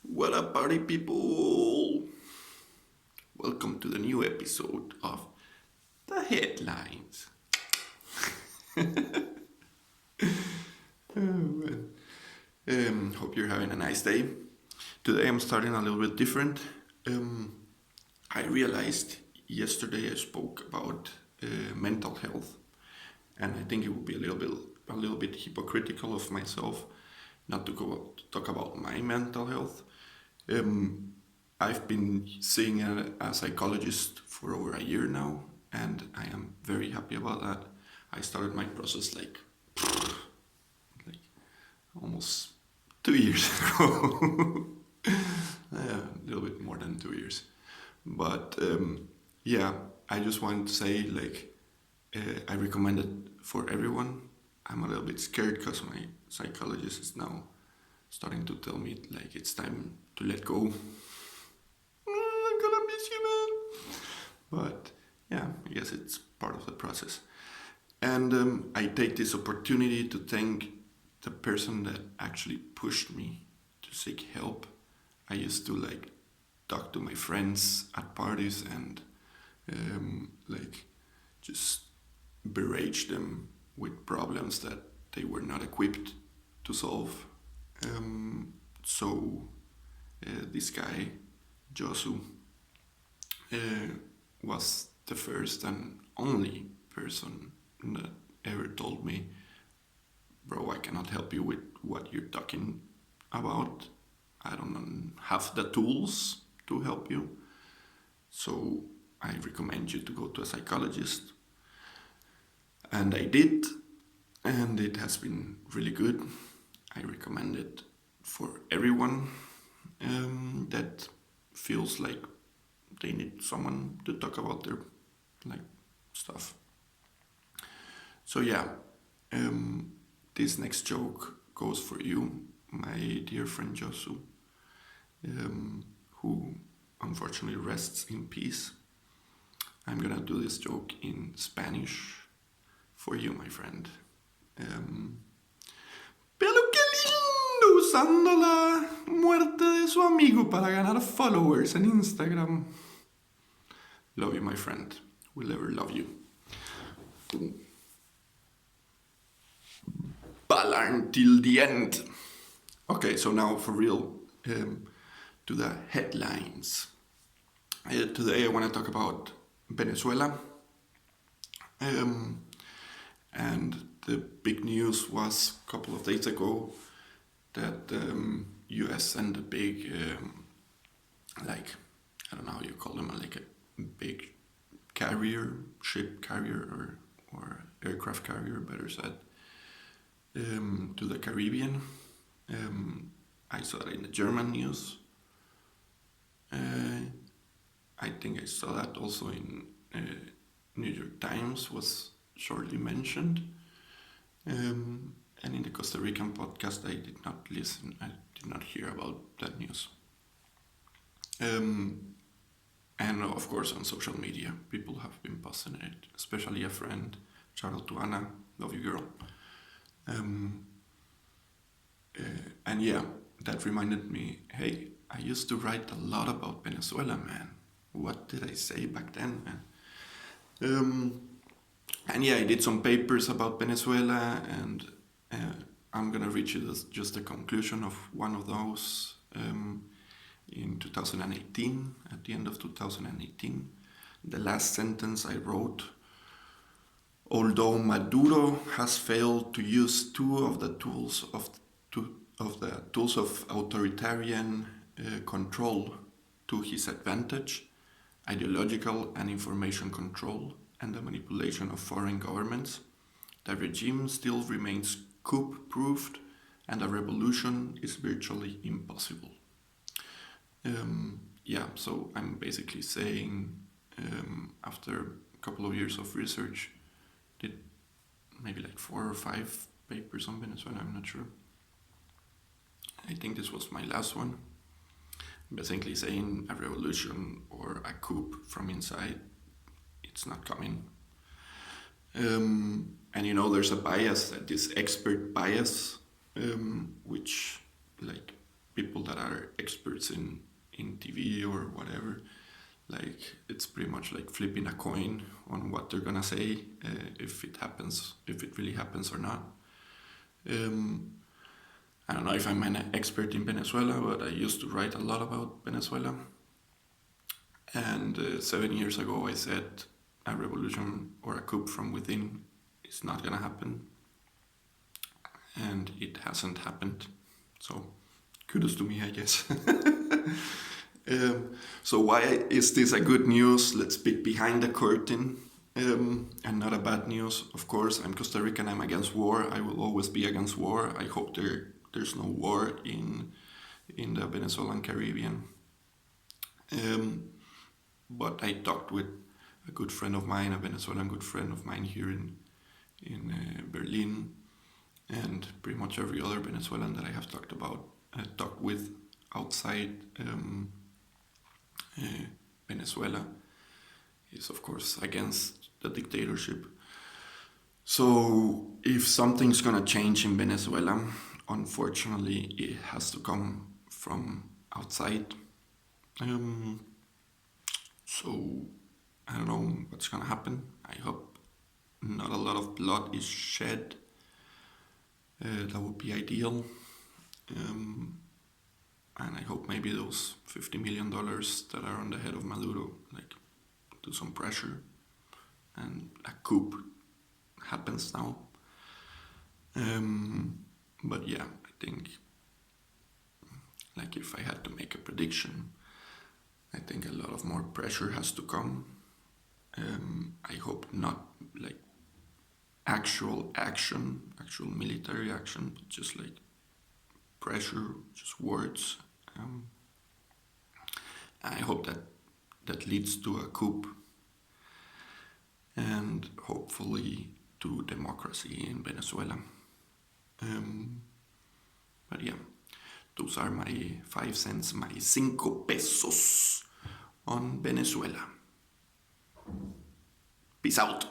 What up, party people? Welcome to the new episode of The Headlines. Oh, man. Hope you're having a nice day. Today I'm starting a little bit different. I realized yesterday I spoke about mental health, and I think it would be a little bit hypocritical of myself not to talk about my mental health. Um, I've been seeing a psychologist for over a year now, and I am very happy about that. I started my process like almost 2 years ago. A little bit more than 2 years. But yeah, I just want to say I recommend it for everyone. I'm a little bit scared because my psychologist is now starting to tell me like it's time to let go. I'm gonna miss you, man. But yeah, I guess it's part of the process. And I take this opportunity to thank the person that actually pushed me to seek help. I used to talk to my friends at parties and like just berate them with problems that they were not equipped to solve. So this guy, Josu, uh, was the first and only person that ever told me, bro, I cannot help you with what you're talking about. I don't have the tools to help you. So I recommend you to go to a psychologist. And I did, and it has been really good. I recommend it for everyone that feels like they need someone to talk about their like stuff. So yeah, this next joke goes for you, my dear friend Josu, who unfortunately rests in peace. I'm gonna do this joke in Spanish for you, my friend. Pero qué lindo usando la muerte de su amigo para ganar followers en Instagram. Love you, my friend. Will ever love you. Balan till the end. Okay, so now for real, to the headlines. Today I want to talk about Venezuela. And the big news was a couple of days ago that US sent a big, I don't know how you call them, like a big ship carrier or aircraft carrier, better said, to the Caribbean. I saw it in the German news. I think I saw that also in New York Times was shortly mentioned. And in the Costa Rican podcast, I did not listen, I did not hear about that news. And of course, on social media, people have been posting it, especially a friend, shout out to Anna, love you, girl. And yeah, that reminded me, hey, I used to write a lot about Venezuela, man. What did I say back then, man? And yeah, I did some papers about Venezuela, and I'm gonna read you just the conclusion of one of those in 2018, at the end of 2018. The last sentence I wrote: although Maduro has failed to use two of the tools of authoritarian control to his advantage, ideological and information control, and the manipulation of foreign governments, the regime still remains coup-proofed and a revolution is virtually impossible. Yeah, so I'm basically saying, after a couple of years of research, did maybe like 4 or 5 papers on Venezuela, I'm not sure. I think this was my last one. Basically saying a revolution or a coup from inside, it's not coming. And you know, there's a bias, this expert bias, which people that are experts in TV or whatever. Like it's pretty much like flipping a coin on what they're gonna say, if it happens, if it really happens or not. I don't know if I'm an expert in Venezuela, but I used to write a lot about Venezuela. And 7 years ago, I said a revolution or a coup from within is not gonna happen, and it hasn't happened. So kudos to me, I guess. So why is this a good news? Let's peek behind the curtain. And not a bad news, of course. I'm Costa Rican, I'm against war. I will always be against war. I hope there's no war in the Venezuelan Caribbean. But I talked with a good friend of mine, a Venezuelan good friend of mine here in Berlin, and pretty much every other Venezuelan that I have talked with outside Venezuela is of course against the dictatorship. So if something's gonna change in Venezuela, unfortunately it has to come from outside. So I don't know what's gonna happen. I hope not a lot of blood is shed. That would be ideal. And I hope maybe those $50 million that are on the head of Maduro, like, do some pressure, and a coup happens now. But yeah, I think, like, if I had to make a prediction, I think a lot of more pressure has to come. I hope not like actual action, actual military action, but just like pressure, just words. I hope that leads to a coup and hopefully to democracy in Venezuela. But yeah, those are my 5 cents, my 5 pesos on Venezuela. Peace out.